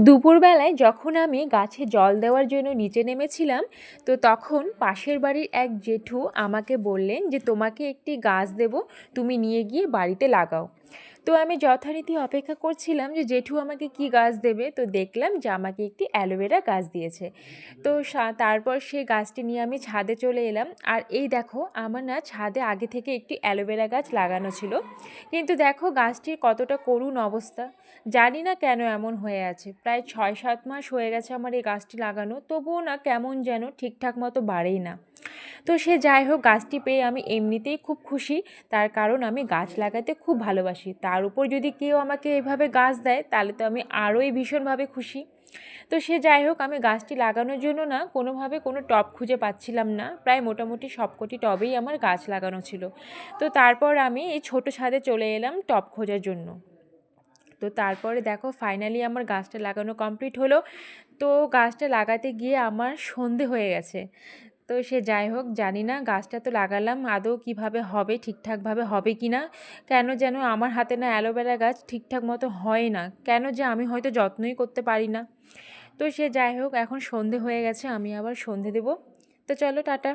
দুপুরবেলায় যখন আমি গাছে জল দেওয়ার জন্য নিচে নেমেছিলাম, তো তখন পাশের বাড়ির এক জেঠু আমাকে বললেন যে তোমাকে একটি গাছ দেব, তুমি নিয়ে গিয়ে বাড়িতে লাগাও। তো আমি যথারীতি অপেক্ষা করছিলাম যে জেঠু আমাকে কি গাছ দেবে, তো দেখলাম যে আমাকে একটি অ্যালোভেরা গাছ দিয়েছে। তো তারপর সেই গাছটি নিয়ে আমি ছাদে চলে এলাম। আর এই দেখো, আমার না ছাদে আগে থেকে একটি অ্যালোভেরা গাছ লাগানো ছিল, কিন্তু দেখো গাছটির কতটা করুণ অবস্থা। জানি না কেন এমন হয়ে আছে, প্রায় 6-7 মাস হয়ে গেছে আমার এই গাছটি লাগানো, তবুও না কেমন যেন ঠিকঠাক মতো বাড়েই না। তো সে যাই হোক, গাছটি পেয়ে আমি এমনিতেই খুব খুশি, তার কারণ আমি গাছ লাগাতে খুব ভালোবাসি। তার উপর যদি কেউ আমাকে এভাবে গাছ দেয় তাহলে তো আমি আরোই ভীষণভাবে খুশি। তো সে যাই হোক, আমি গাছটি লাগানোর জন্য না কোনোভাবে কোনো টব খুঁজে পাচ্ছিলাম না, প্রায় মোটামুটি সবকটি টবেই আমার গাছ লাগানো ছিল। তো তারপর আমি এই ছোটো ছাদে চলে এলাম টব খোঁজার জন্য। তো তারপরে দেখো ফাইনালি আমার গাছটা লাগানো কমপ্লিট হলো। তো গাছটা লাগাতে গিয়ে আমার সন্ধে হয়ে গেছে। তো সে যাই হোক, জানি না গাছটা তো লাগালাম, আদৌ কীভাবে হবে, ঠিকঠাকভাবে হবে কি না। কেন যেন আমার হাতে না অ্যালোভেরা গাছ ঠিকঠাক মতো হয় না, কেন যে আমি হয়তো যত্নই করতে পারি না। তো সে যাই হোক, এখন সন্ধে হয়ে গেছে, আমি আবার সন্ধে দেবো। তো চলো, টাটা।